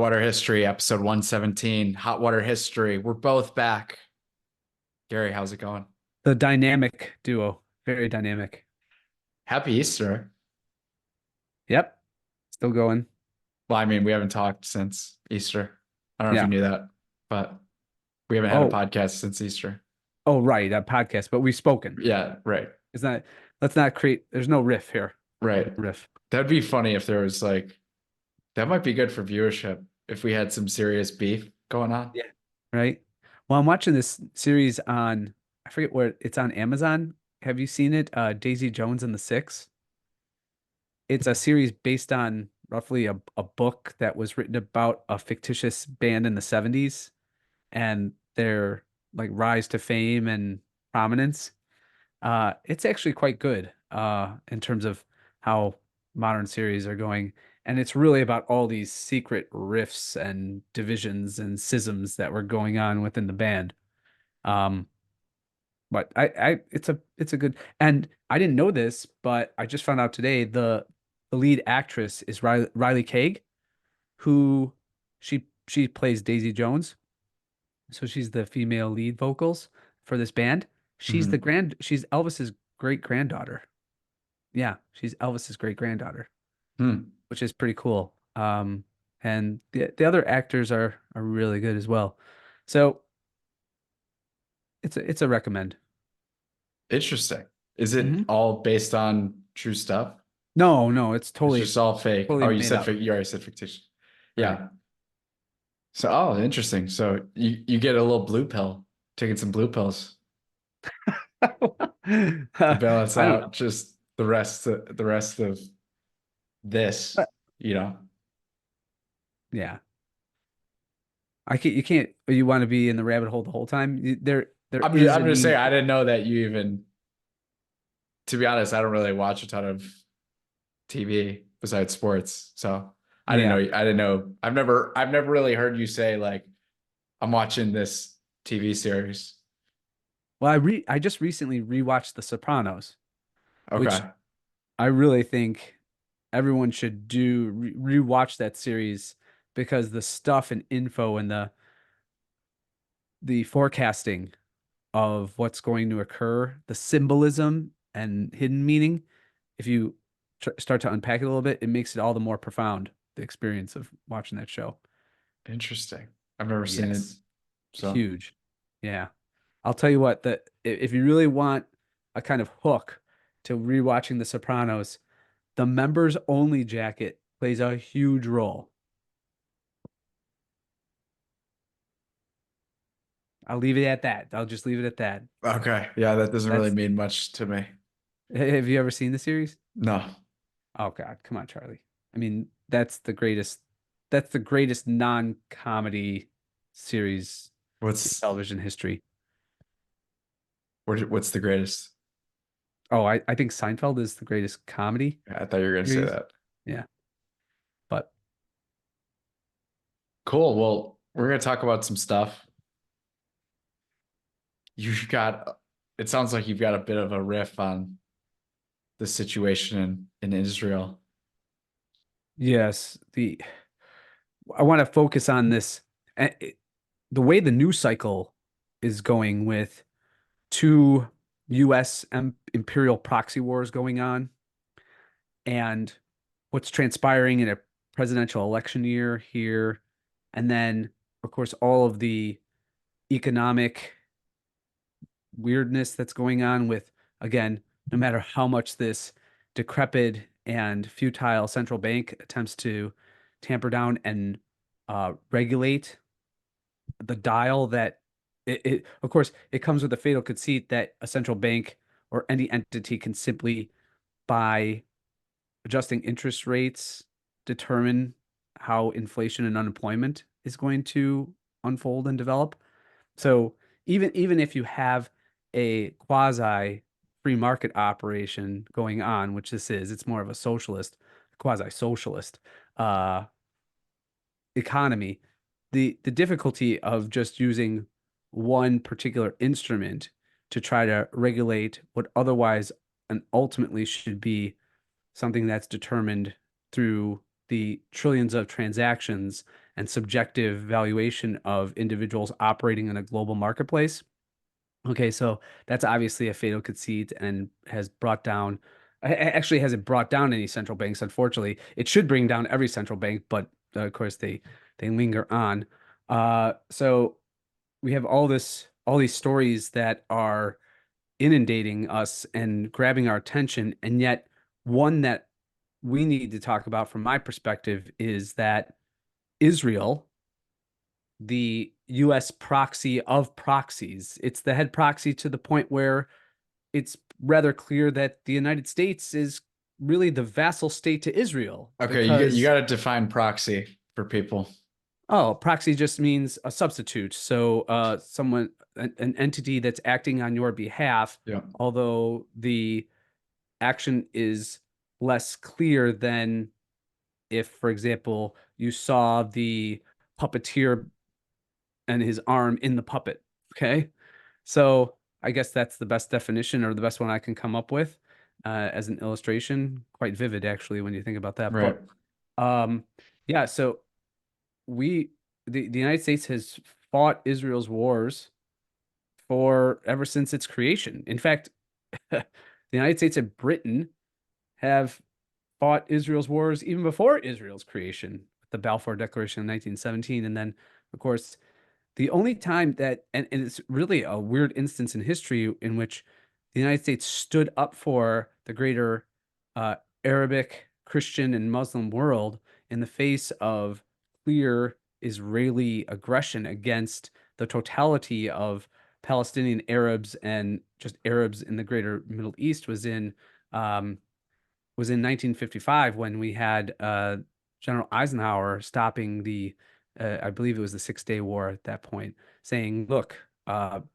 Water History, episode 117, Hot Water History. We're both back. Gary, how's it going? The dynamic duo, very dynamic. Happy Easter. Yep, still going. Well, I mean, we haven't talked since Easter. I don't know if you Yeah. knew that, but we haven't had a Oh, podcast since Easter. oh, right, that podcast, but we've spoken. Yeah, right. It's not. Let's not create. There's no riff here. Right. Riff. That'd be funny if there was like, that might be good for viewership if we had some serious beef going on. Yeah. Right. Well, I'm watching this series on. I forget where it's on Amazon. Have you seen it? Daisy Jones and the Six. It's a series based on roughly a book that was written about a fictitious band in the 70s and their like rise to fame and prominence. It's actually quite good in terms of how modern series are going. And it's really about all these secret rifts and divisions and schisms that were going on within the band. Um, but it's a good, and I didn't know this, but I just found out today the lead actress is Riley Keough, who she plays Daisy Jones. So she's the female lead vocals for this band. Mhm. She's Elvis's great granddaughter. Yeah, she's Elvis's great granddaughter, Hmm. which is pretty cool. And the other actors are really good as well. So it's a recommend. Interesting. Is it Hmm. all based on true stuff? No, no, it's It's just all fake. totally Oh, made up. you already said fictitious. Right. Yeah. So, oh, interesting. So you get a little blue pill, taking some blue pills to balance I don't out know. just the rest of this, But you know. yeah. I can't you can't you want to be in the rabbit hole the whole time? There is a I'm just saying need. I didn't know that you even, to be honest, I don't really watch a ton of TV besides sports. So Yeah. I didn't know. I've never really heard you say like I'm watching this TV series. Well, I just recently rewatched The Sopranos, which Okay. I really think everyone should do rewatch that series because the stuff and info and the forecasting of what's going to occur, the symbolism and hidden meaning, if you start to unpack it a little bit, it makes it all the more profound, the experience of watching that show. Interesting. I've never seen it. Yes. So Huge. Yeah. I'll tell you what, that if you really want a kind of hook to rewatching The Sopranos, the members only jacket plays a huge role. I'll leave it at that. I'll just leave it at that. okay. Yeah, that doesn't really That's mean much to me. Have you ever seen the series? No. Oh God, come on, Charlie. I mean, that's the greatest non-comedy series in What's television history. what's the greatest? Oh, I think Seinfeld is the greatest comedy I thought you were gonna say series. that. Yeah. But Cool. Well, we're gonna talk about some stuff. You've got, it sounds like you've got a bit of a riff on the situation in Israel. yes, the I want to focus on this. The way the news cycle is going with two U.S. imperial proxy wars going on and what's transpiring in a presidential election year here. And then, of course, all of the economic weirdness that's going on with, again, no matter how much this decrepit and futile central bank attempts to tamper down and regulate the dial that of course, it comes with a fatal conceit that a central bank or any entity can simply, by adjusting interest rates, determine how inflation and unemployment is going to unfold and develop. So even if you have a quasi free market operation going on, which this is, it's more of a socialist, quasi socialist uh, economy. The difficulty of just using one particular instrument to try to regulate what otherwise and ultimately should be something that's determined through the trillions of transactions and subjective valuation of individuals operating in a global marketplace. Okay, so that's obviously a fatal conceit and has brought down, actually hasn't brought down any central banks, unfortunately. It should bring down every central bank, but of course they linger on. So we have all these stories that are inundating us and grabbing our attention, and yet one that we need to talk about from my perspective is that Israel, the US proxy of proxies, it's the head proxy to the point where it's rather clear that the United States is really the vassal state to Israel Okay, you because, got to define proxy for people. oh, proxy just means a substitute. So someone, an entity that's acting on your behalf, Yeah. although the action is less clear than if, for example, you saw the puppeteer and his arm in the puppet. Okay. So I guess that's the best definition or the best one I can come up with as an illustration. Quite vivid, actually, when you think about that. Right. But um, yeah, so we, the United States has fought Israel's wars for ever since its creation. In fact, the United States and Britain have fought Israel's wars even before Israel's creation, with the Balfour Declaration in 1917. And then, of course, the only time that, and it's really a weird instance in history in which the United States stood up for the greater uh, Arabic, Christian, and Muslim world in the face of clear Israeli aggression against the totality of Palestinian Arabs and just Arabs in the greater Middle East um, was in 1955 when we had General Eisenhower stopping I believe it was the Six-Day War at that point, saying, look,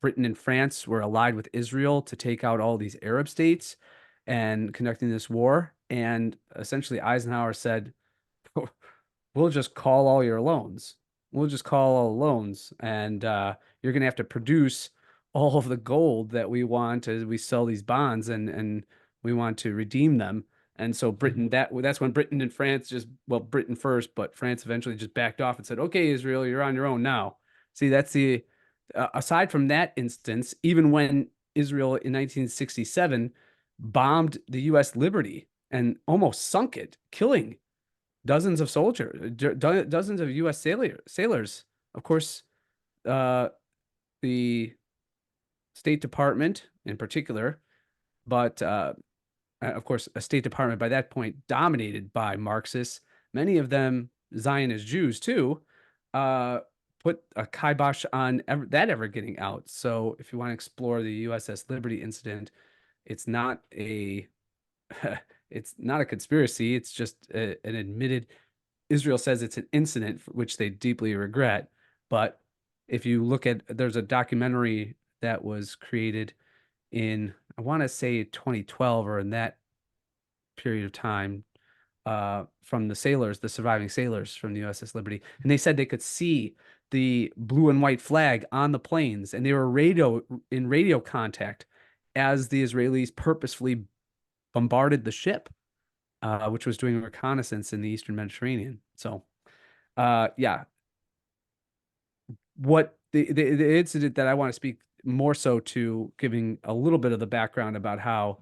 Britain and France were allied with Israel to take out all these Arab states and conducting this war. And essentially, Eisenhower said, we'll just call all your loans. We'll just call all loans, and you're going to have to produce all of the gold that we want as we sell these bonds, and we want to redeem them. And so Britain, that's when Britain and France just, well, Britain first, but France eventually just backed off and said, "Okay, Israel, you're on your own now." See, that's the aside from that instance, even when Israel in 1967 bombed the U.S. Liberty and almost sunk it, killing dozens of soldiers, dozens of U.S. sailors. Of course, uh, the State Department in particular, but of course, a State Department by that point dominated by Marxists, many of them Zionist Jews too, uh, put a kibosh on that ever getting out. So if you want to explore the USS Liberty incident, it's not a it's not a conspiracy. It's just an admitted. Israel says it's an incident which they deeply regret. But if you look at, there's a documentary that was created in, I want to say 2012 or in that period of time, from the sailors, the surviving sailors from the USS Liberty. And they said they could see the blue and white flag on the planes, and they were in radio contact as the Israelis purposefully bombarded the ship, which was doing reconnaissance in the Eastern Mediterranean. So, yeah, what the incident that I want to speak more so to, giving a little bit of the background about how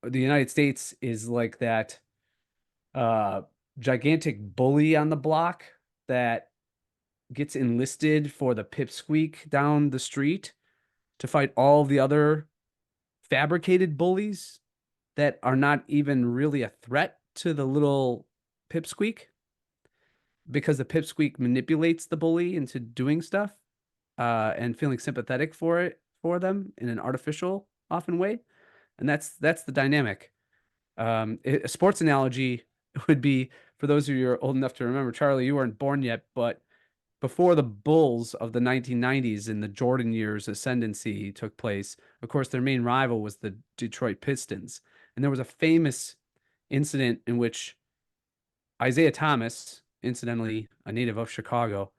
the United States is like that uh, gigantic bully on the block that gets enlisted for the pipsqueak down the street to fight all the other fabricated bullies that are not even really a threat to the little pipsqueak, because the pipsqueak manipulates the bully into doing stuff and feeling sympathetic for them in an artificial often way. And that's the dynamic. A sports analogy would be, for those of you who are old enough to remember, Charlie, you weren't born yet, but before the Bulls of the 1990s in the Jordan years ascendancy took place, of course, their main rival was the Detroit Pistons. And there was a famous incident in which Isaiah Thomas, incidentally a native of Chicago,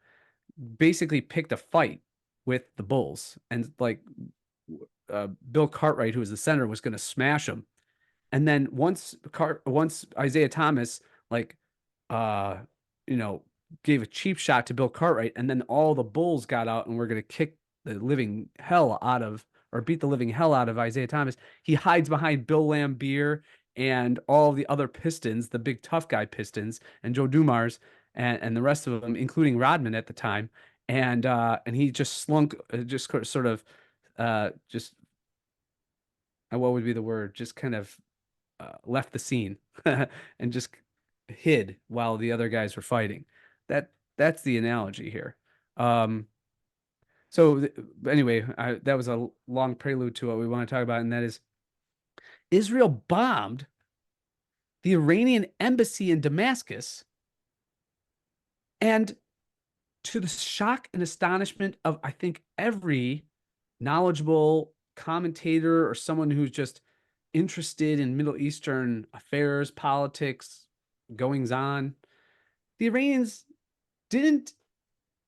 basically picked a fight with the Bulls. And like Bill Cartwright, who was the center, was going to smash him. And then once Isaiah Thomas, like, uh, you know, gave a cheap shot to Bill Cartwright, and then all the bulls got out and were going to kick the living hell out of, or beat the living hell out of Isaiah Thomas. He hides behind Bill Lambier and all the other Pistons, the big tough guy Pistons, and Joe Dumars, and the rest of them, including Rodman at the time. And he just slunk, just sort of, just what would be the word? Just kind of left the scene and just hid while the other guys were fighting. That's the analogy here. Um, so anyway, that was a long prelude to what we want to talk about, and that is Israel bombed the Iranian embassy in Damascus, and to the shock and astonishment of, I think, every knowledgeable commentator or someone who's just interested in Middle Eastern affairs, politics, goings on, the Iranians didn't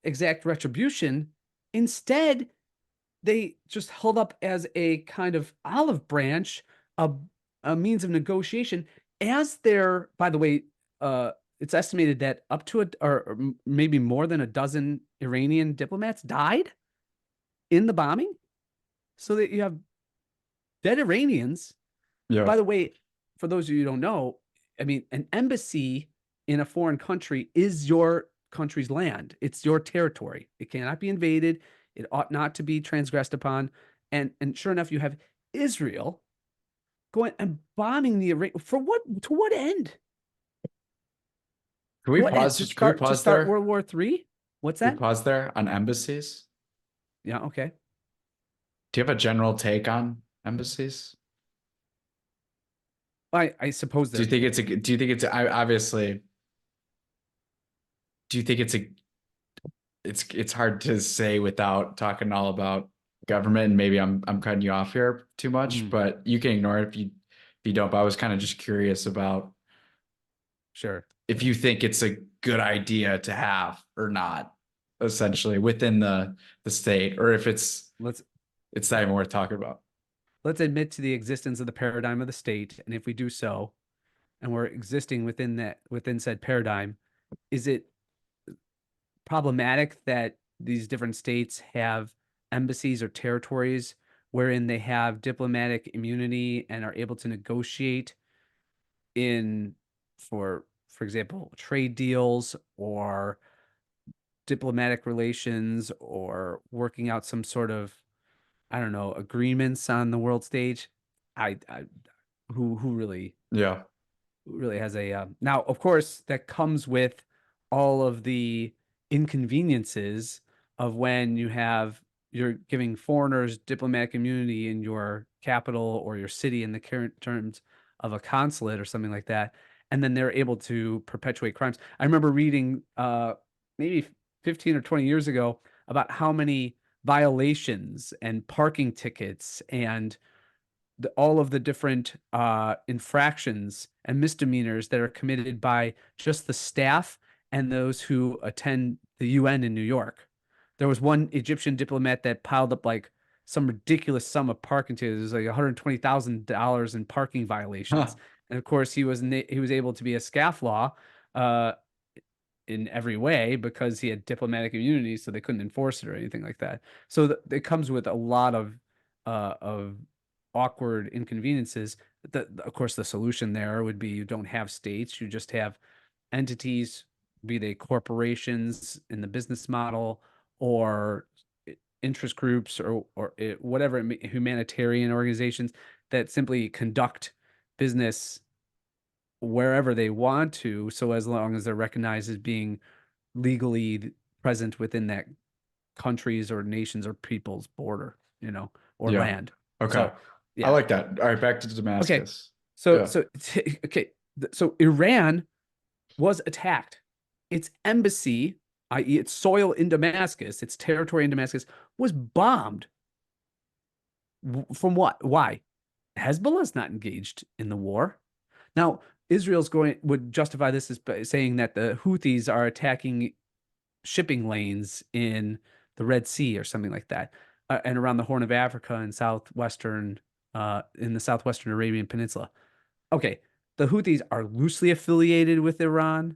exact retribution. Instead, they just held up as a kind of olive branch, a, a means of negotiation. As there, by the way, it's estimated that up to or maybe more than a dozen Iranian diplomats died in the bombing. So that you have dead Iranians. Yeah. By the way, for those of you who don't know, I mean, an embassy in a foreign country is your country's land. It's your territory. It cannot be invaded. It ought not to be transgressed upon. And sure enough, you have Israel going and bombing the Iran for what? To what end? Can we What end? pause? Can we To pause start there? World War III? What's Can we that? pause there on embassies? Yeah, okay. Do you have a general take on embassies? I suppose Do you they're think it's a? Do you think it's obviously? Do you think it's a? It's hard to say without talking all about government. And maybe I'm cutting you off here too much, but you can ignore it if you don't. But I was kind of just curious about sure. if you think it's a good idea to have or not, essentially within the state, or if it's Let's not even worth talking about. let's admit to the existence of the paradigm of the state, and if we do so, and we're existing within said paradigm, is it problematic that these different states have embassies or territories wherein they have diplomatic immunity and are able to negotiate in for example, trade deals or diplomatic relations or working out some sort of, I don't know, agreements on the world stage? I who Yeah. really has a now, of course, that comes with all of the inconveniences of when you're giving foreigners diplomatic immunity in your capital or your city in the current terms of a consulate or something like that, and then they're able to perpetuate crimes. I remember reading maybe 15 or 20 years ago about how many violations and parking tickets and all of the different infractions and misdemeanors that are committed by just the staff and those who attend the UN in New York. There was one Egyptian diplomat that piled up like some ridiculous sum of parking tickets. It was like $120,000 in parking violations. Huh. And of course, he was able to be a scofflaw uh, in every way because he had diplomatic immunity, so they couldn't enforce it or anything like that. So it comes with a lot of awkward inconveniences. Of course, the solution there would be you don't have states, you just have entities, be they corporations in the business model or interest groups or whatever humanitarian organizations that simply conduct business wherever they want to, so as long as they're recognized as being legally present within that country's or nation's or people's border, or Yeah. land. Okay. So, I yeah. like that. All right, back to Okay. Damascus. So, Yeah. so okay. So Iran was attacked. Its embassy, i.e., its soil in Damascus, its territory in Damascus, was bombed. From what? Why? Hezbollah's not engaged in the war. Now, would justify this as saying that the Houthis are attacking shipping lanes in the Red Sea or something like that, and around the Horn of Africa and in the southwestern Arabian Peninsula. Okay, the Houthis are loosely affiliated with Iran.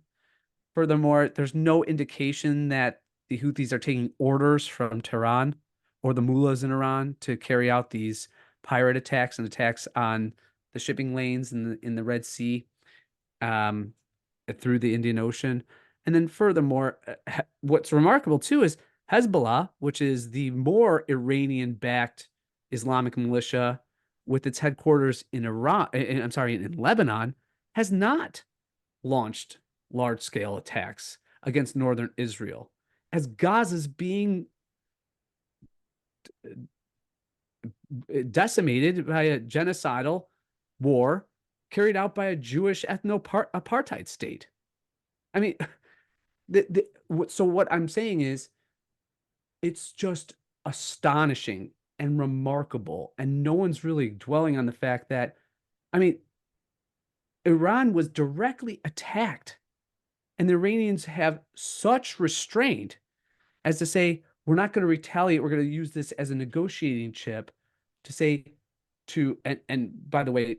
Furthermore, there's no indication that the Houthis are taking orders from Tehran or the mullahs in Iran to carry out these pirate attacks and attacks on the shipping lanes in the Red Sea, um, through the Indian Ocean. And then furthermore, what's remarkable too is Hezbollah, which is the more Iranian-backed Islamic militia with its headquarters in Iran, I'm sorry, in Lebanon, has not launched large-scale attacks against northern Israel, as Gaza's being decimated by a genocidal war carried out by a Jewish ethno-apartheid state. I mean, so what I'm saying is it's just astonishing and remarkable, and no one's really dwelling on the fact that, I mean, Iran was directly attacked, and the Iranians have such restraint as to say, we're not going to retaliate. We're going to use this as a negotiating chip to say and by the way,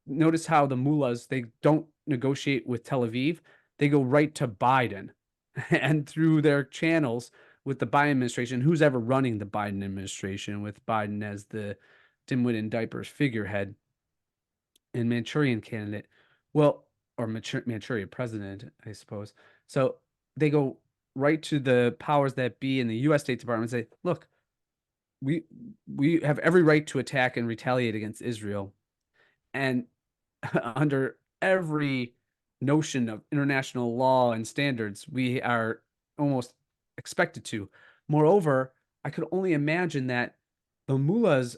notice how the mullahs, they don't negotiate with Tel Aviv. They go right to Biden and through their channels with the Biden administration, who's ever running the Biden administration with Biden as the dimwit in diapers figurehead and Manchurian candidate. Well, or Manchurian president, I suppose. So they go right to the powers that be in the U.S. State Department and say, look, we have every right to attack and retaliate against Israel. And under every notion of international law and standards, we are almost expected to. Moreover, I could only imagine that the mullahs,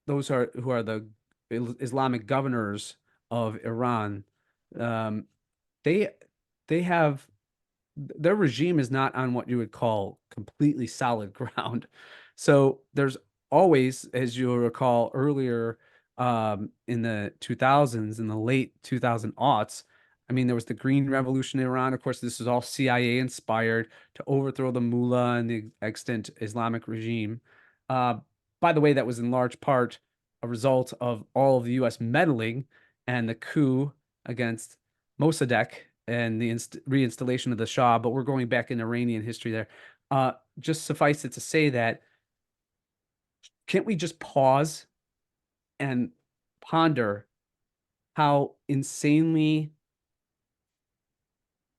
those who are the Islamic governors of Iran, um, they they have their regime is not on what you would call completely solid ground. So there's always, as you'll recall earlier, in the 2000s, in the late 2000 aughts, I mean, there was the Green Revolution in Iran. Of course, this was all CIA inspired to overthrow the mullah and the extant Islamic regime. Uh, by the way, that was in large part a result of all of the U.S. meddling and the coup against Mossadegh and the reinstallation of the Shah, but we're going back in Iranian history there. Just suffice it to say that, can't we just pause and ponder how insanely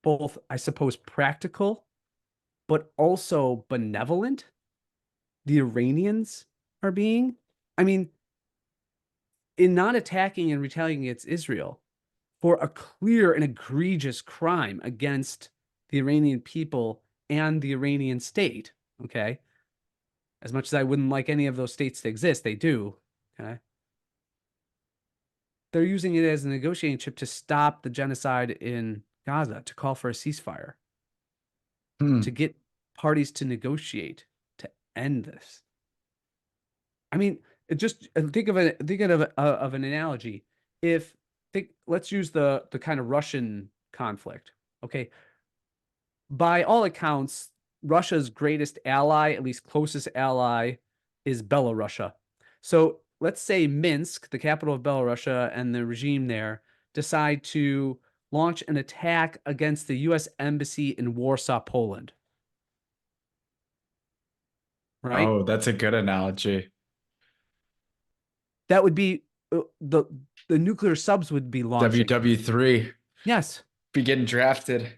both, I suppose, practical, but also benevolent the Iranians are being? I mean, in not attacking and retaliating against Israel for a clear and egregious crime against the Iranian people and the Iranian state, okay? As much as I wouldn't like any of those states to exist, they do, okay? They're using it as a negotiating chip to stop the genocide in Gaza, to call for a ceasefire, to get parties to negotiate, to end this. I mean, just think of an analogy. Let's use the kind of Russian conflict. Okay, by all accounts, Russia's greatest ally, at least closest ally, is Belarusia. So let's say Minsk, the capital of Belarusia, and the regime there decide to launch an attack against the U.S. embassy in Warsaw, Poland. Right? Oh, that's a good analogy. That would be the nuclear subs would be launching. WW3 Yes. be getting drafted.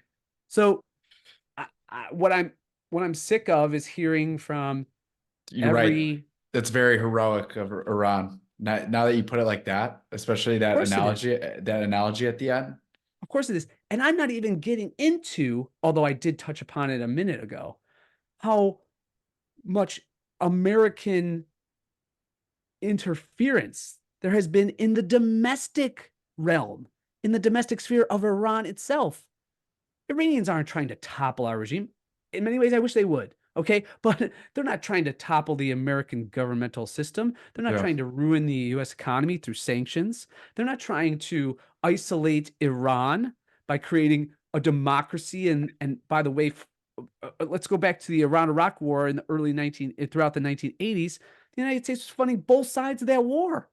So what I'm sick of is hearing from You're right. That's very heroic of Iran. Now that you put it like that, especially that analogy at the end. Of course it is. And I'm not even getting into, although I did touch upon it a minute ago, how much American interference there has been in the domestic realm, in the domestic sphere of Iran itself. Iranians aren't trying to topple our regime. In many ways, I wish they would. Okay. But they're not trying to topple the American governmental system. They're not trying to ruin the US economy through sanctions. They're not trying to isolate Iran by creating a democracy. And by the way, let's go back to the Iran-Iraq war in the throughout the 1980s. The United States was funding both sides of that war.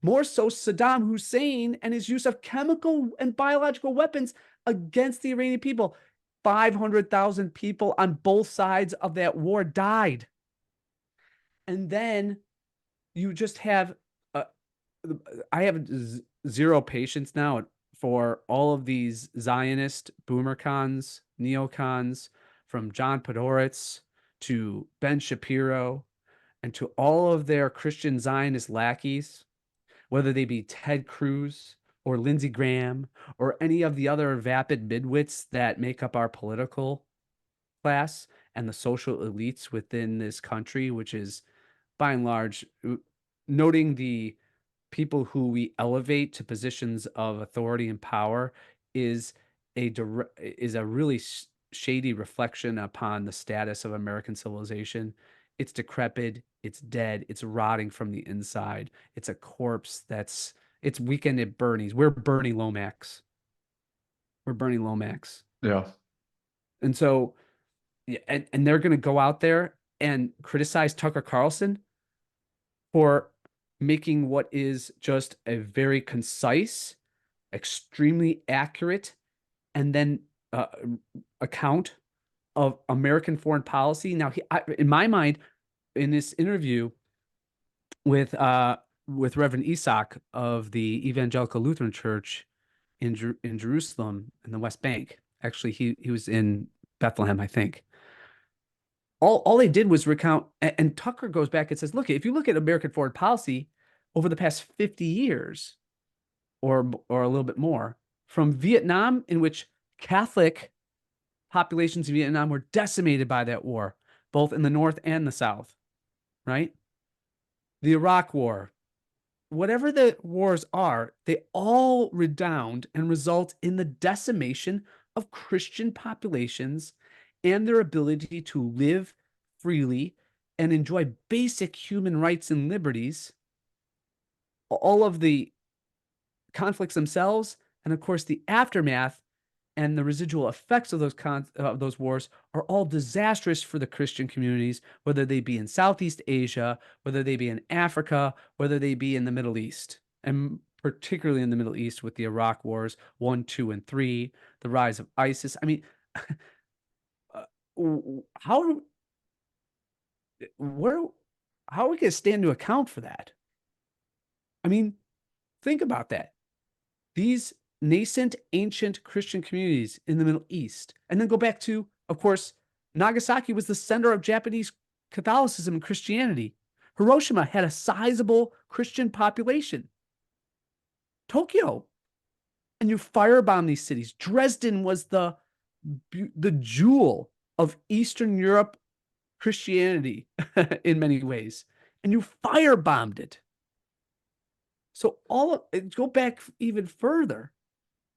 More so Saddam Hussein and his use of chemical and biological weapons against the Iranian people. 500,000 people on both sides of that war died. And then you just have, uh, I have zero patience now for all of these Zionist boomer cons, neocons, from John Podhoretz to Ben Shapiro and to all of their Christian Zionist lackeys, whether they be Ted Cruz or Lindsey Graham or any of the other vapid midwits that make up our political class and the social elites within this country, which is by and large noting the people who we elevate to positions of authority and power is a really shady reflection upon the status of American civilization. It's decrepit, it's dead, it's rotting from the inside. It's a corpse it's Weekend at Bernie's. We're Bernie Lomax. We're Bernie Lomax. Yeah. And so, yeah, and they're going to go out there and criticize Tucker Carlson for making what is just a very concise, extremely accurate, and then account of American foreign policy. Now, in my mind, in this interview with Reverend Isaac of the Evangelical Lutheran Church in Jerusalem in the West Bank, actually he was in Bethlehem, I think. All they did was recount, and Tucker goes back and says, look, if you look at American foreign policy over the past 50 years or a little bit more, from Vietnam, in which Catholic populations in Vietnam were decimated by that war, both in the North and the South, right? The Iraq War, whatever the wars are, they all redound and result in the decimation of Christian populations and their ability to live freely and enjoy basic human rights and liberties. All of the conflicts themselves, and of course the aftermath and the residual effects of those wars are all disastrous for the Christian communities, whether they be in Southeast Asia, whether they be in Africa, whether they be in the Middle East, and particularly in the Middle East with the Iraq wars 1, 2, and 3, the rise of ISIS. I mean, how are we going to stand to account for that? I mean, think about that. These nascent, ancient Christian communities in the Middle East, and then go back to, of course, Nagasaki was the center of Japanese Catholicism and Christianity. Hiroshima had a sizable Christian population. Tokyo, and you firebomb these cities. Dresden was the jewel of Eastern Europe Christianity in many ways, and you firebombed it. So go back even further.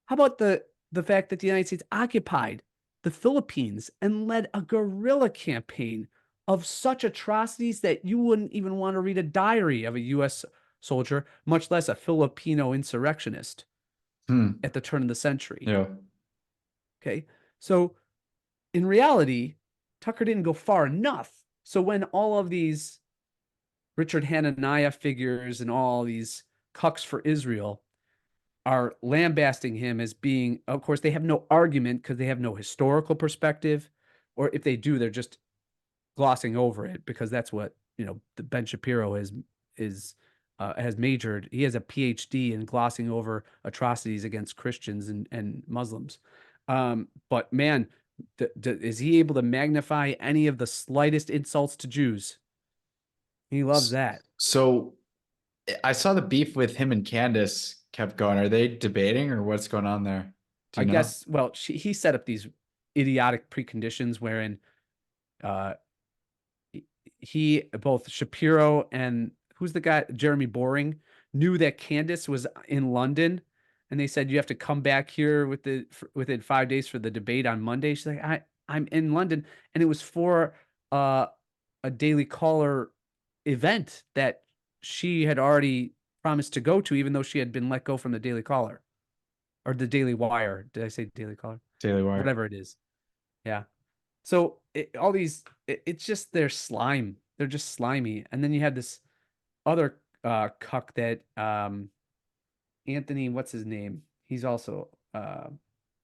How about the fact that the United States occupied the Philippines and led a guerrilla campaign of such atrocities that you wouldn't even want to read a diary of a U.S. soldier, much less a Filipino insurrectionist at the turn of the century. Yeah. Okay. So in reality, Tucker didn't go far enough. So when all of these Richard Hananiah figures and all these cucks for Israel are lambasting him as being, of course, they have no argument because they have no historical perspective, or if they do, they're just glossing over it because that's what, the Ben Shapiro has majored. He has a PhD in glossing over atrocities against Christians and Muslims. But man, is he able to magnify any of the slightest insults to Jews? He loves that. So I saw the beef with him and Candace kept going. Are they debating or what's going on there? I guess, well, he set up these idiotic preconditions wherein both Shapiro and who's the guy, Jeremy Boring, knew that Candace was in London, and they said you have to come back here within 5 days for the debate on Monday. She's like, I'm in London, and it was for a Daily Caller event that she had already promised to go to, even though she had been let go from the Daily Caller or the Daily Wire. Did I say Daily Caller? Daily Wire. Whatever it is. Yeah. So it's just their slime. They're just slimy. And then you have this other cuck that Anthony, what's his name? He's also I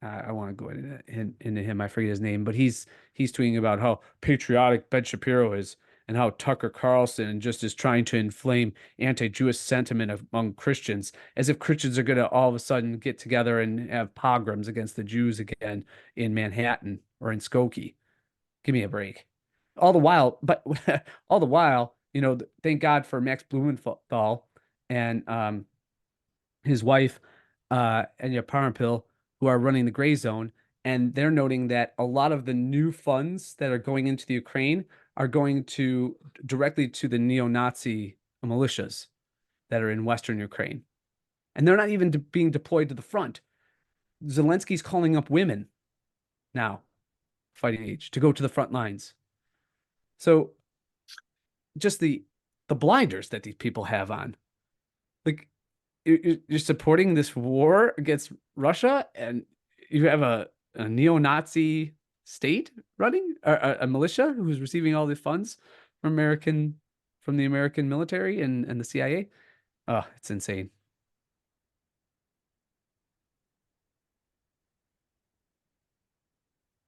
I want to go into him. I forget his name, but he's tweeting about how patriotic Ben Shapiro is and how Tucker Carlson just is trying to inflame anti-Jewish sentiment among Christians, as if Christians are going to all of a sudden get together and have pogroms against the Jews again in Manhattan or in Skokie. Give me a break. All the while, but all the while, thank God for Max Blumenthal and his wife, Enya Parampil, who are running the gray zone. And they're noting that a lot of the new funds that are going into the Ukraine are going to directly to the neo-Nazi militias that are in Western Ukraine. And they're not even being deployed to the front. Zelensky's calling up women now, fighting age, to go to the front lines. So just the blinders that these people have on. Like, you're supporting this war against Russia, and you have a neo-Nazi state running, or a militia who's receiving all the funds from the American military and the CIA. Oh, it's insane.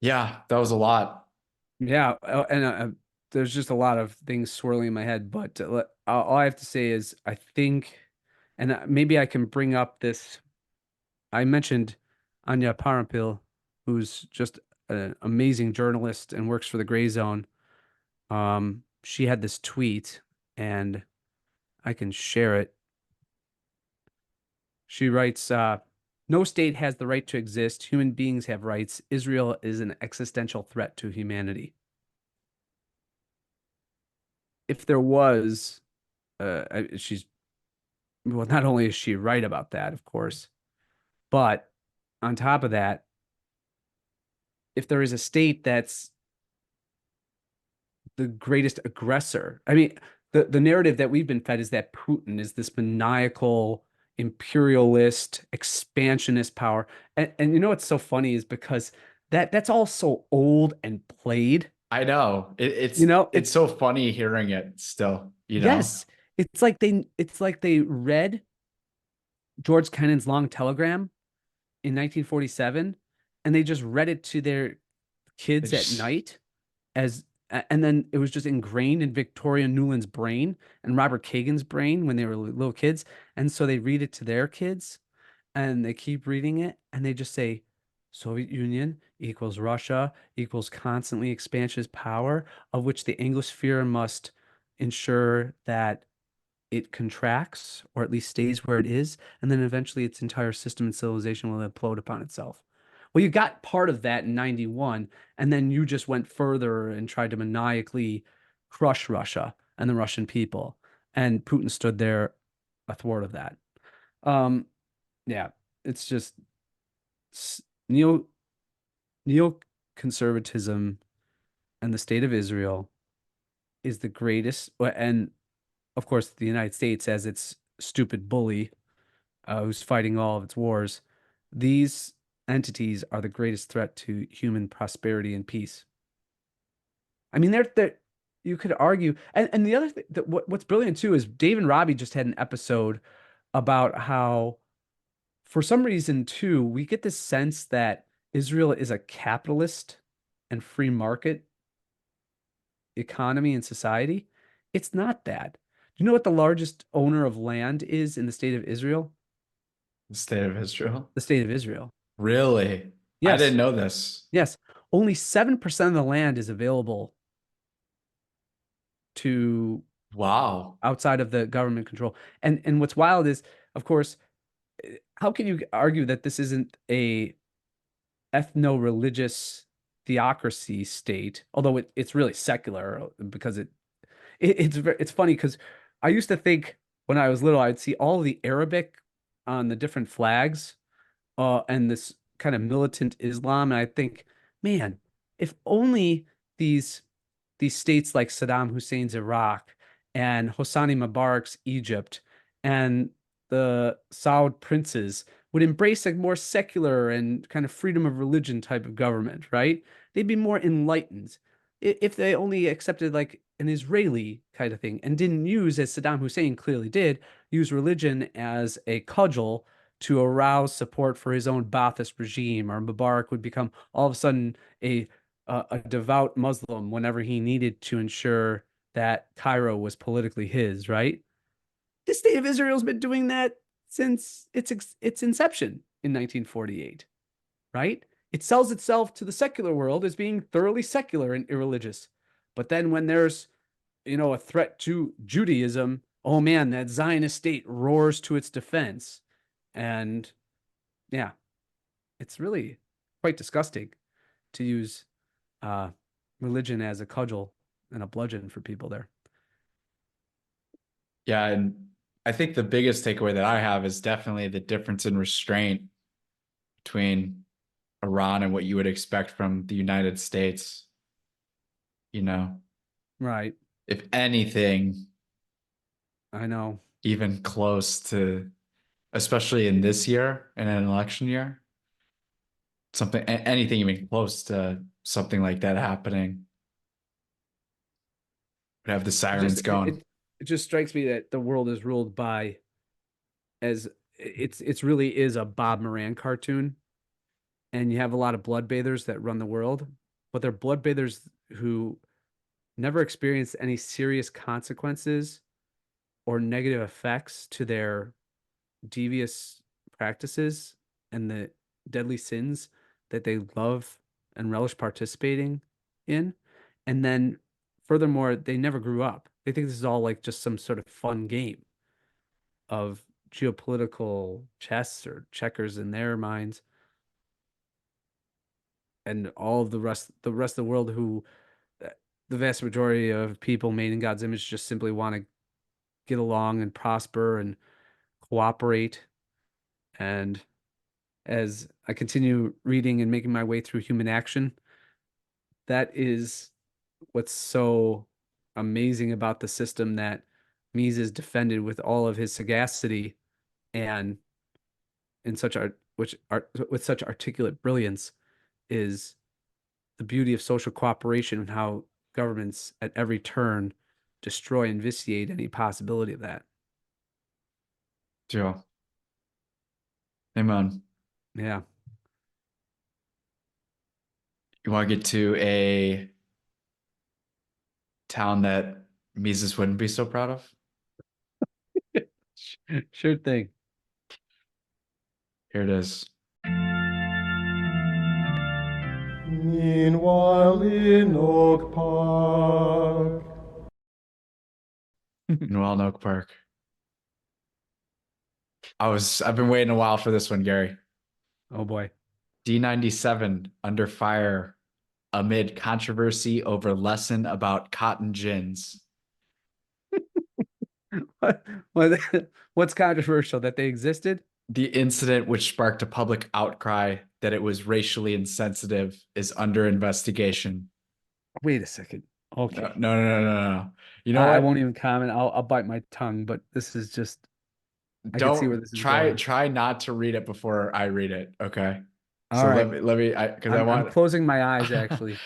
Yeah, that was a lot. Yeah, and there's just a lot of things swirling in my head, but all I have to say is I think, and maybe I can bring up this. I mentioned Anya Parampil, who's just an amazing journalist and works for the Gray Zone. She had this tweet, and I can share it. She writes, "No state has the right to exist. Human beings have rights. Israel is an existential threat to humanity." If there was, she's well, not only is she right about that, of course, but on top of that, if there is a state that's the greatest aggressor. I mean, the narrative that we've been fed is that Putin is this maniacal imperialist expansionist power. And what's so funny is because that's all so old and played. I know. It's It's so funny hearing it still, you know? yes, it's like they read George Kennan's Long Telegram in 1947 and they just read it to their kids at It's night as and then it was just ingrained in Victoria Newland's brain and Robert Kagan's brain when they were little kids. And so they read it to their kids and they keep reading it and they just say Soviet Union equals Russia equals constantly expansionist power of which the Anglosphere must ensure that it contracts or at least stays where it is, and then eventually its entire system and civilization will implode upon itself. Well, you got part of that in 91, and then you just went further and tried to maniacally crush Russia and the Russian people. And Putin stood there athwart of that. Um, yeah, it's just neo neoconservatism and the state of Israel is the greatest, and of course, the United States as its stupid bully who's fighting all of its wars. These entities are the greatest threat to human prosperity and peace. I mean, they're you could argue, and the other thing that what's brilliant too is Dave and Robbie just had an episode about how, for some reason too, we get this sense that Israel is a capitalist and free market economy and society. It's not that. Do you know what the largest owner of land is in the state of Israel? the state of Israel. The state of Israel. Really? I didn't Yes, know this. yes. Only 7% of the land is available to Wow. outside of the government control. And what's wild is, of course, how can you argue that this isn't a ethno-religious theocracy state, although it's really secular because it's funny because I used to think when I was little, I'd see all the Arabic on the different flags, and this kind of militant Islam, and I think, man, if only these these states like Saddam Hussein's Iraq and Hosni Mubarak's Egypt and the Saud princes would embrace a more secular and kind of freedom of religion type of government, right? They'd be more enlightened if they only accepted like an Israeli kind of thing and didn't use, as Saddam Hussein clearly did, use religion as a cudgel to arouse support for his own Ba'athist regime, or Mubarak would become all of a sudden a devout Muslim whenever he needed to ensure that Cairo was politically his, right? The state of Israel's been doing that since its inception in 1948, right? It sells itself to the secular world as being thoroughly secular and irreligious. But then when there's, a threat to Judaism, oh man, that Zionist state roars to its defense. And yeah, it's really quite disgusting to use uh, religion as a cudgel and a bludgeon for people there. Yeah, and I think the biggest takeaway that I have is definitely the difference in restraint between Iran and what you would expect from the United States. You know, Right. if anything, I know. even close to, especially in this year, in an election year, anything even close to something like that happening would have the It just sirens it, going. it, it just strikes me that the world is ruled by as it's really is a Bob Moran cartoon, and you have a lot of blood bathers that run the world, but they're blood bathers who never experienced any serious consequences or negative effects to their devious practices and the deadly sins that they love and relish participating in. And then furthermore, they never grew up. They think this is all like just some sort of fun game of geopolitical chess or checkers in their minds. And all of the rest of the world who the vast majority of people made in God's image just simply want to get along and prosper and cooperate. And as I continue reading and making my way through Human Action, that is what's so amazing about the system that Mises defended with all of his sagacity and in such art, which art with such articulate brilliance, is the beauty of social cooperation and how governments at every turn destroy and vitiate any possibility of that. Joe, amen. Yeah. You want to get to a town that Mises wouldn't be so proud of? Sure thing. Here it is. Meanwhile in Oak Park. In Wild Oak Park. I've been waiting a while for this one, Gary. Oh boy. D97 under fire amid controversy over lesson about cotton gins. What, what's controversial that they existed? The incident, which sparked a public outcry that it was racially insensitive, is under investigation. Wait a second. Okay. No. You know I what? won't even comment. I'll bite my tongue, but this is just I can see where Don't this is going. try not to read it before I read it. Okay. All So right. because I I'm want closing my eyes actually.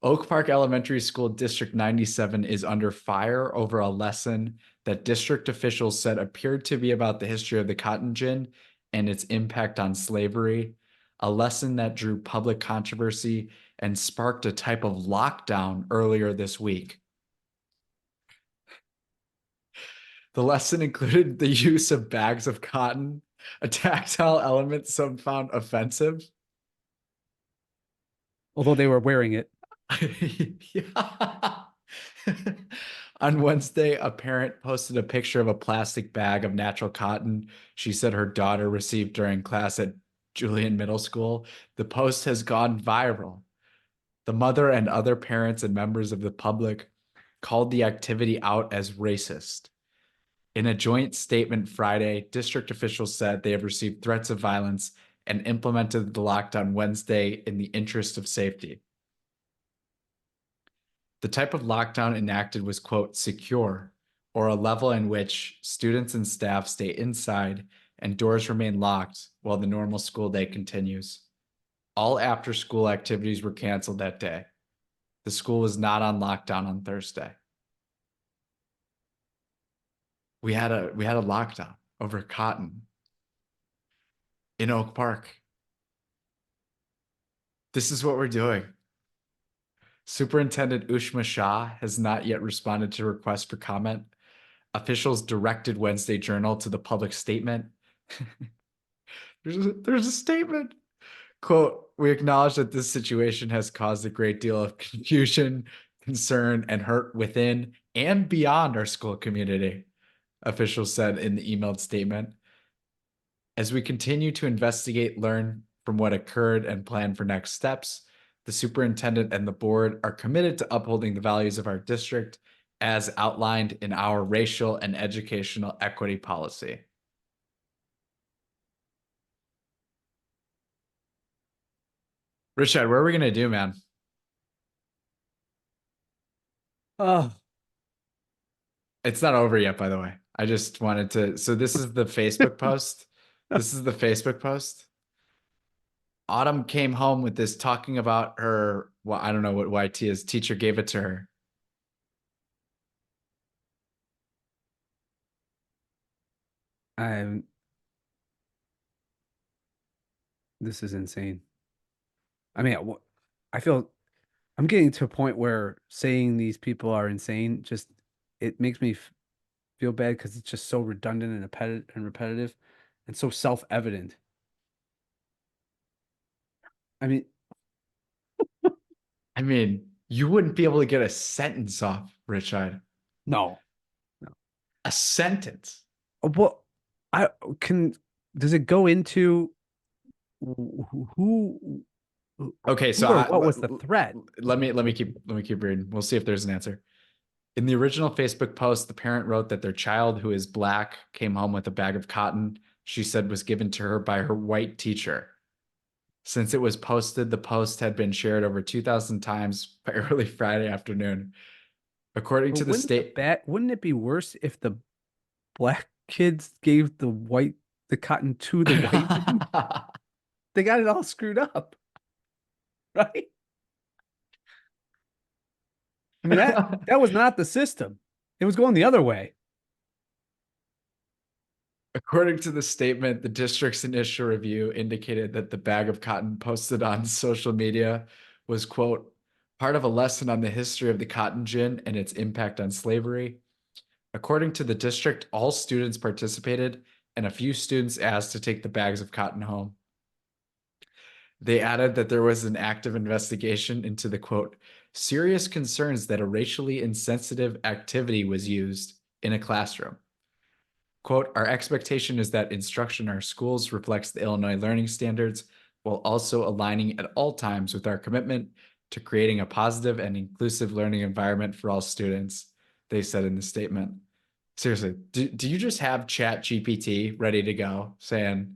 Oak Park Elementary School District 97 is under fire over a lesson that district officials said appeared to be about the history of the cotton gin and its impact on slavery, a lesson that drew public controversy and sparked a type of lockdown earlier this week. The lesson included the use of bags of cotton, a tactile element some found offensive. Although they were wearing it. Yeah. On Wednesday, a parent posted a picture of a plastic bag of natural cotton she said her daughter received during class at Julian Middle School. The post has gone viral. The mother and other parents and members of the public called the activity out as racist. In a joint statement Friday, district officials said they have received threats of violence and implemented the lockdown Wednesday in the interest of safety. The type of lockdown enacted was, quote, secure, or a level in which students and staff stay inside and doors remain locked while the normal school day continues. All after-school activities were canceled that day. The school was not on lockdown on Thursday. We had a lockdown over cotton. in Oak Park. This is what we're doing. Superintendent Ushma Shah has not yet responded to requests for comment. Officials directed Wednesday Journal to the public statement. There's a statement. Quote, we acknowledge that this situation has caused a great deal of confusion, concern, and hurt within and beyond our school community, officials said in the emailed statement. As we continue to investigate, learn from what occurred, and plan for next steps, the superintendent and the board are committed to upholding the values of our district as outlined in our racial and educational equity policy. Richard, what are we going to do, man? Oh, It's not over yet, by the way. I just wanted to. So this is the Facebook post. This is the Facebook post. Autumn came home with this talking about her. Well, I don't know what YT is. Teacher gave it to her. This is insane. I mean, I feel I'm getting to a point where saying these people are insane just it makes me feel bad because it's just so redundant and repetitive and so self-evident. I mean, you wouldn't be able to get a sentence off, Richard. No. A sentence. Well, does it go into who Okay, so what was the threat? Let me keep reading. We'll see if there's an answer. In the original Facebook post, the parent wrote that their child, who is Black, came home with a bag of cotton she said was given to her by her white teacher. Since it was posted, the post had been shared over 2,000 times by early Friday afternoon. According to the state, wouldn't it be worse if the Black kids gave the cotton to the white? They got it all screwed up, right? I mean, that was not the system. It was going the other way. According to the statement, the district's initial review indicated that the bag of cotton posted on social media was, quote, part of a lesson on the history of the cotton gin and its impact on slavery. According to the district, all students participated and a few students asked to take the bags of cotton home. They added that there was an active investigation into the, quote, serious concerns that a racially insensitive activity was used in a classroom. Quote, our expectation is that instruction in our schools reflects the Illinois learning standards while also aligning at all times with our commitment to creating a positive and inclusive learning environment for all students, they said in the statement. Seriously, do you just have ChatGPT ready to go saying,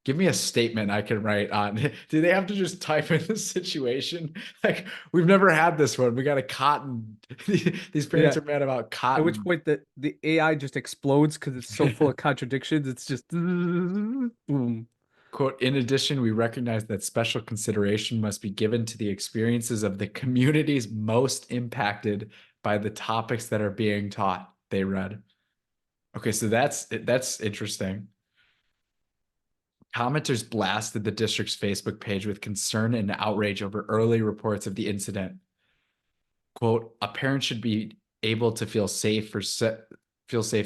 give me a statement I can write on? Do they have to just type in the situation? Like, we've never had this one. We got a cotton. These parents are mad about cotton. At which point the AI just explodes because it's so full of contradictions. It's just boom. Quote, in addition, we recognize that special consideration must be given to the experiences of the communities most impacted by the topics that are being taught, they read. Okay, so that's interesting. Commenters blasted the district's Facebook page with concern and outrage over early reports of the incident. Quote, a parent should be able to feel safe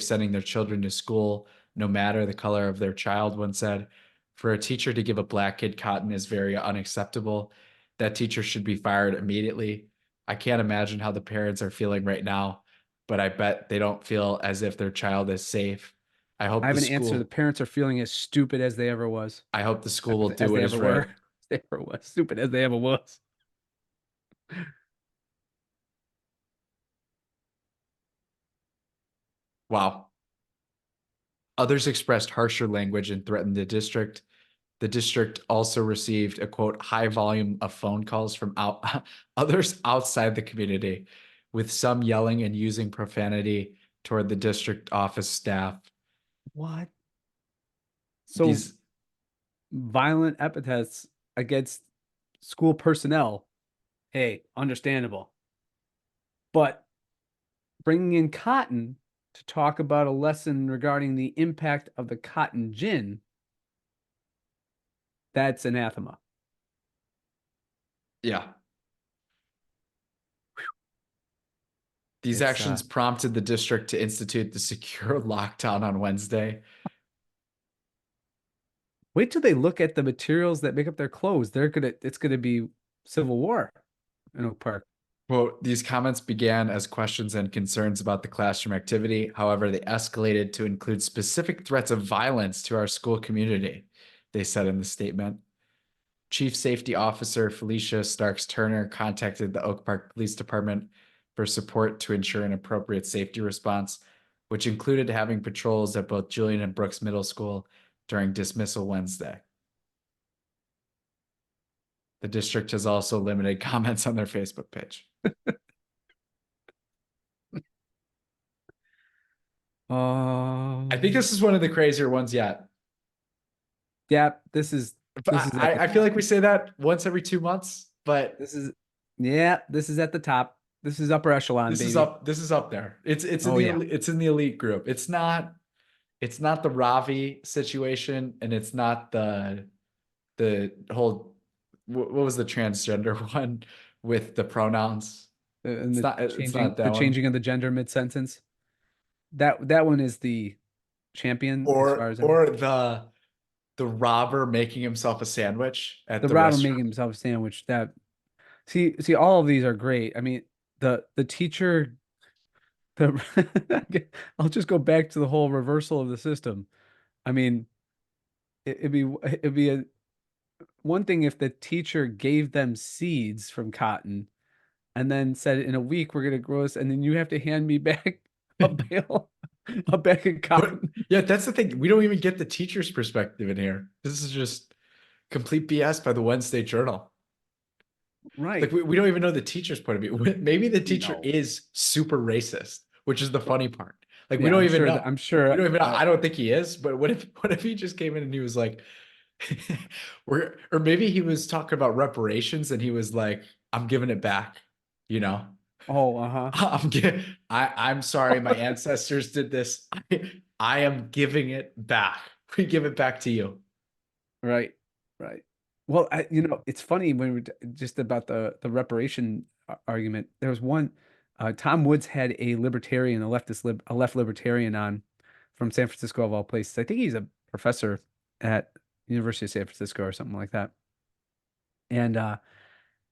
sending their children to school, no matter the color of their child, one said. For a teacher to give a Black kid cotton is very unacceptable. That teacher should be fired immediately. I can't imagine how the parents are feeling right now, but I bet they don't feel as if their child is safe. I hope I have an answer. The parents are feeling as stupid as they ever was. I hope the school will do what is right. They ever was. Stupid as they ever was. Wow. Others expressed harsher language and threatened the district. The district also received a, quote, high volume of phone calls from others outside the community, with some yelling and using profanity toward the district office staff. What? So these violent epithets against school personnel, hey, understandable. But bringing in cotton to talk about a lesson regarding the impact of the cotton gin, That's anathema. Yeah. These It's actions prompted the district to institute the secure lockdown on Wednesday. wait till they look at the materials that make up their clothes. It's gonna be civil war in Oak Park. Quote, these comments began as questions and concerns about the classroom activity. However, they escalated to include specific threats of violence to our school community, they said in the statement. Chief Safety Officer Felicia Starks Turner contacted the Oak Park Police Department for support to ensure an appropriate safety response, which included having patrols at both Julian and Brooks Middle School during dismissal Wednesday. The district has also limited comments on their Facebook page. I think this is one of the crazier ones yet. Yeah, this is I feel like we say that once every 2 months, but this is at the top. This is upper echelon, this baby. is up there. It's Oh, in yeah. it's in the elite group. It's not the Ravi situation, and it's not the whole what was the transgender one with the pronouns. And It's not that one. changing of the gender mid-sentence. That one is the champion as far as Or the robber making himself a sandwich at the the robber restaurant. making himself a sandwich. See, all of these are great. I mean, the teacher, I'll just go back to the whole reversal of the system. I mean, it'd be a one thing if the teacher gave them seeds from cotton and then said, in a week we're gonna grow this, and then you have to hand me back a bale, a bag of cotton. Yeah, that's the thing. We don't even get the teacher's perspective in here. This is just complete BS by the Wednesday Journal. Right. Like we don't even know the teacher's point of view. Maybe the teacher No. is super racist, which is the funny part. Like we Yeah, don't I'm even sure know. I'm sure. We don't even know. I don't think he is, but what if he just came in and he was like, or maybe he was talking about reparations and he was like, I'm giving it back, you know? Oh, uh-huh. I'm sorry, my ancestors did this. I am giving it back. We give it back to you. Right. Right. Well, it's funny when we're just about the reparation argument. There was one, Tom Woods had a libertarian, a left libertarian on from San Francisco of all places. I think he's a professor at University of San Francisco or something like that. And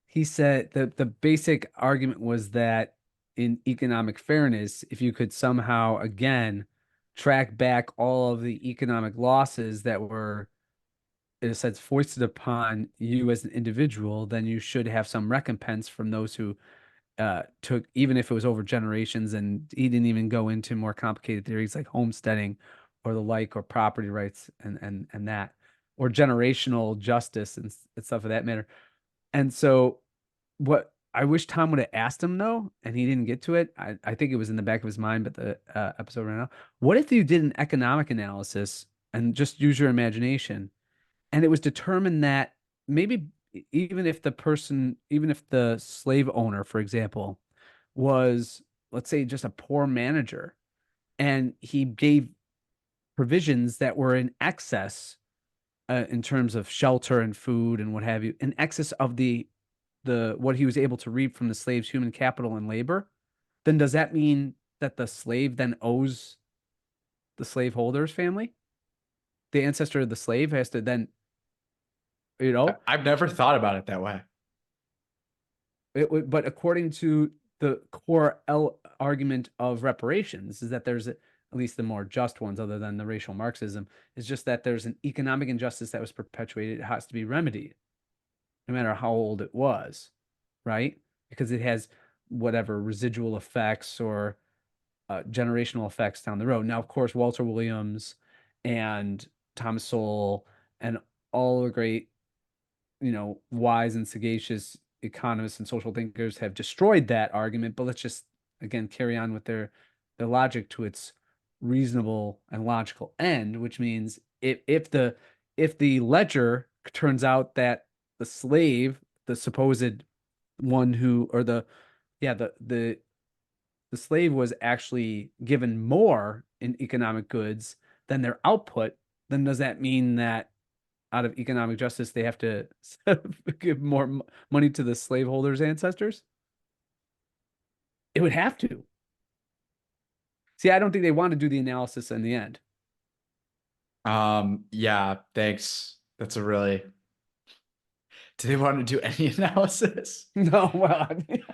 he said that the basic argument was that in economic fairness, if you could somehow again track back all of the economic losses that were, in a sense, foisted upon you as an individual, then you should have some recompense from those who took, even if it was over generations. And he didn't even go into more complicated theories like homesteading or the like, or property rights and that, or generational justice and stuff of that matter. And so what I wish Tom would have asked him though, and he didn't get to it. I think it was in the back of his mind, but the episode right now. What if you did an economic analysis and just use your imagination, and it was determined that maybe even if the slave owner, for example, was, let's say, just a poor manager, and he gave provisions that were in excess in terms of shelter and food and what have you, in excess of the what he was able to reap from the slave's human capital and labor, then does that mean that the slave then owes the slaveholder's family? The ancestor of the slave has to then, I've never thought about it that way. but according to the core argument of reparations is that there's at least the more just ones, other than the racial Marxism, is just that there's an economic injustice that was perpetuated. It has to be remedied, no matter how old it was, right? Because it has whatever residual effects or generational effects down the road. Now, of course, Walter Williams and Thomas Sowell and all the great, wise and sagacious economists and social thinkers have destroyed that argument. But let's just again carry on with their logic to its reasonable and logical end, which means if the ledger turns out that the slave, the supposed one who, or the slave was actually given more in economic goods than their output, then does that mean that out of economic justice, they have to give more money to the slaveholders' ancestors? It would have to. See, I don't think they want to do the analysis in the end. Yeah, thanks. That's a really, do they want to do any analysis? No, well, I mean,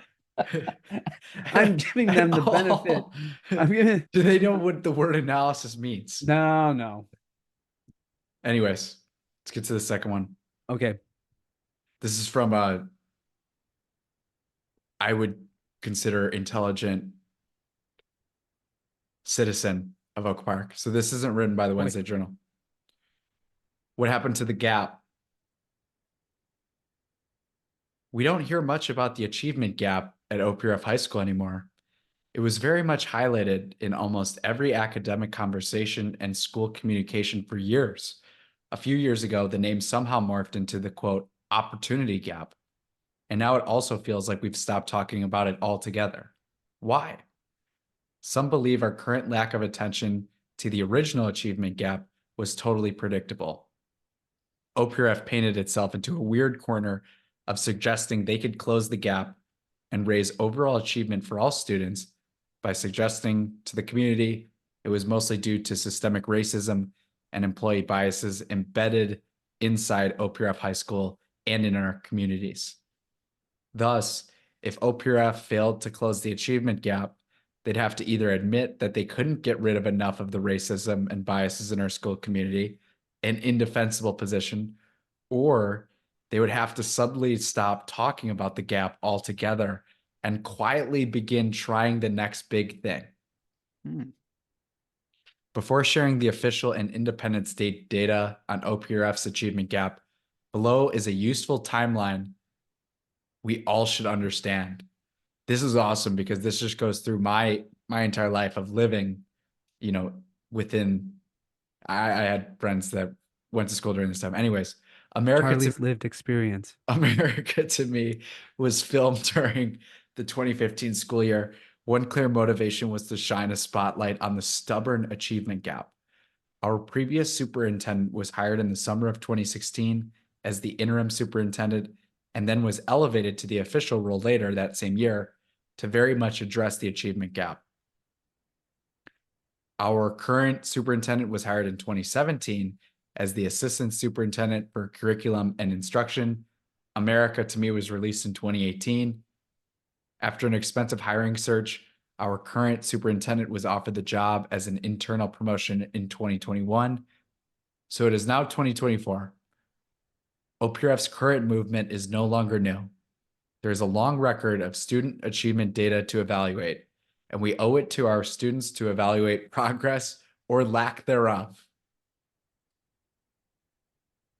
I'm giving them the benefit. I'm giving. Do they know what the word analysis means? No, no. Anyways, let's get to the second one. Okay. This is from I would consider intelligent citizen of Oak Park. So this isn't written by the Wednesday Journal. What happened to the gap? We don't hear much about the achievement gap at OPRF High School anymore. It was very much highlighted in almost every academic conversation and school communication for years. A few years ago, the name somehow morphed into the quote, opportunity gap. And now it also feels like we've stopped talking about it altogether. Why? Some believe our current lack of attention to the original achievement gap was totally predictable. OPRF painted itself into a weird corner of suggesting they could close the gap and raise overall achievement for all students by suggesting to the community it was mostly due to systemic racism and employee biases embedded inside OPRF High School and in our communities. Thus, if OPRF failed to close the achievement gap, they'd have to either admit that they couldn't get rid of enough of the racism and biases in our school community, an indefensible position, or they would have to suddenly stop talking about the gap altogether and quietly begin trying the next big thing. Before sharing the official and independent state data on OPRF's achievement gap, below is a useful timeline we all should understand. This is awesome because this just goes through my entire life of living, you know, within, I had friends that went to school during this time. Anyways, Charlie's lived experience. America to me was filmed during the 2015 school year. One clear motivation was to shine a spotlight on the stubborn achievement gap. Our previous superintendent was hired in the summer of 2016 as the interim superintendent and then was elevated to the official role later that same year to very much address the achievement gap. Our current superintendent was hired in 2017 as the assistant superintendent for curriculum and instruction. America to me was released in 2018. After an expensive hiring search, our current superintendent was offered the job as an internal promotion in 2021. So it is now 2024. OPRF's current movement is no longer new. There is a long record of student achievement data to evaluate, and we owe it to our students to evaluate progress or lack thereof.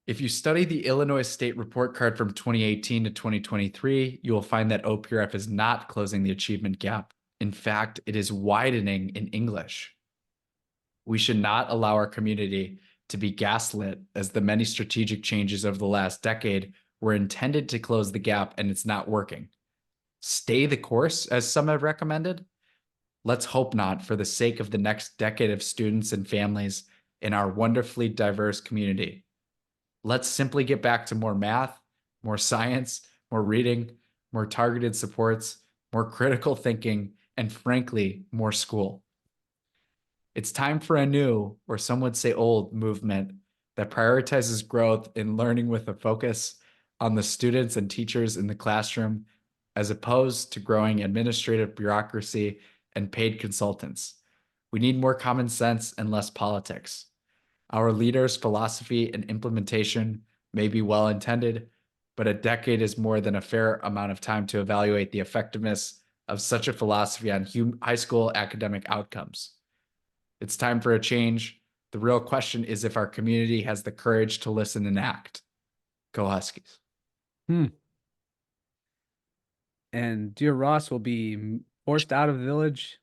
If you study the Illinois State Report Card from 2018 to 2023, you will find that OPRF is not closing the achievement gap. In fact, it is widening in English. We should not allow our community to be gaslit as the many strategic changes over the last decade were intended to close the gap and it's not working. Stay the course, as some have recommended? Let's hope not, for the sake of the next decade of students and families in our wonderfully diverse community. Let's simply get back to more math, more science, more reading, more targeted supports, more critical thinking, and frankly, more school. It's time for a new, or some would say old, movement that prioritizes growth in learning with a focus on the students and teachers in the classroom, as opposed to growing administrative bureaucracy and paid consultants. We need more common sense and less politics. Our leaders' philosophy and implementation may be well-intended, but a decade is more than a fair amount of time to evaluate the effectiveness of such a philosophy on high school academic outcomes. It's time for a change. The real question is if our community has the courage to listen and act. Go Huskies. And dear Ross will be forced out of the village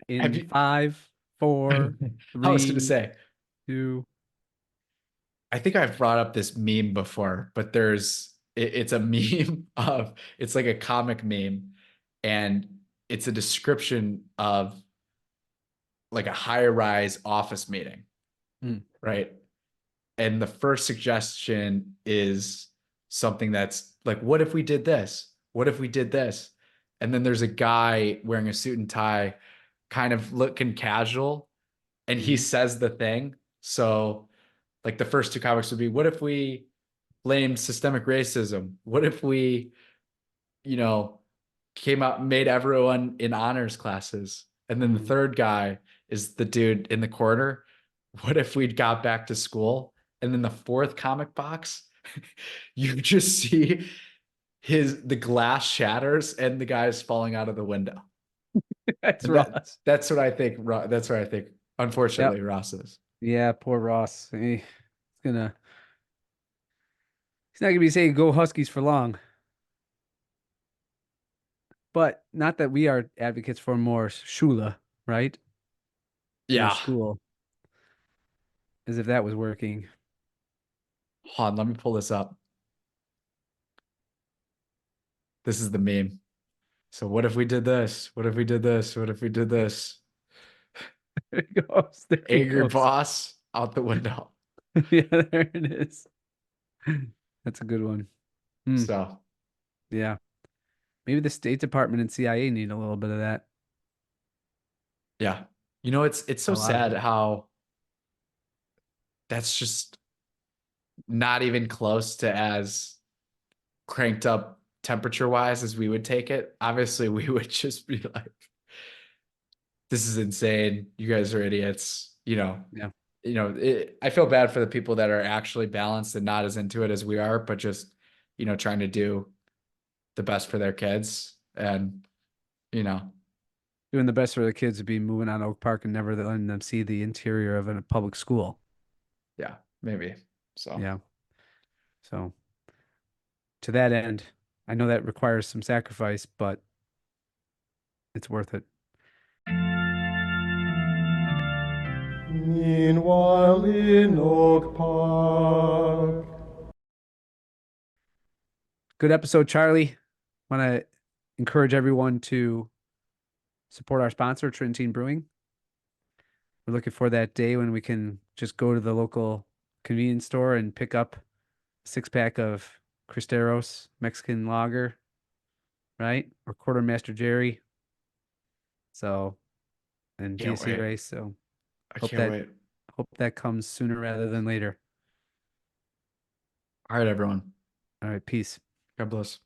in 5, 4, 3. I was going to say, 2. I think I've brought up this meme before, but it's a meme of, it's like a comic meme, and it's a description of like a high-rise office meeting, right? And the first suggestion is something that's like, what if we did this? What if we did this? And then there's a guy wearing a suit and tie, kind of looking casual, and he says the thing. So, like, the first two comics would be, what if we blamed systemic racism? What if we, you know, came out and made everyone in honors classes? And then the third guy is the dude in the corner. What if we'd got back to school? And then the fourth comic box, you just see the glass shatters and the guy's falling out of the window. That's And Ross. that's what I think. That's what I think. Unfortunately, Ross is. Yeah, poor Ross. He's not gonna be saying go Huskies for long. But not that we are advocates for more Shula, right? More Yeah. school. As if that was working. Hold on, let me pull this up. This is the meme. So what if we did this? What if we did this? What if we did this? There he goes. There he Angry goes. boss out the window. Yeah, there it is. That's a good one. So Yeah. Maybe the State Department and CIA need a little bit of that. yeah. You know, it's so A lot of sad it. how that's just not even close to as cranked up temperature wise as we would take it. Obviously, we would just be like, this is insane. You guys are idiots. Yeah. I feel bad for the people that are actually balanced and not as into it as we are, but just, trying to do the best for their kids. And, Doing the best for the kids would be moving on Oak Park and never letting them see the interior of a public school. yeah, maybe. So, Yeah. So to that end, I know that requires some sacrifice, but it's worth it. Meanwhile in Oak Park. Good episode, Charlie. Want to encourage everyone to support our sponsor, Trinitine Brewing. We're looking for that day when we can just go to the local convenience store and pick up a 6-pack of Cristeros Mexican lager, right? Or Quartermaster Jerry. So, and Can't GSC wait. race. So I hope can't wait. that comes sooner rather than later. All right, everyone. All right, peace. God bless.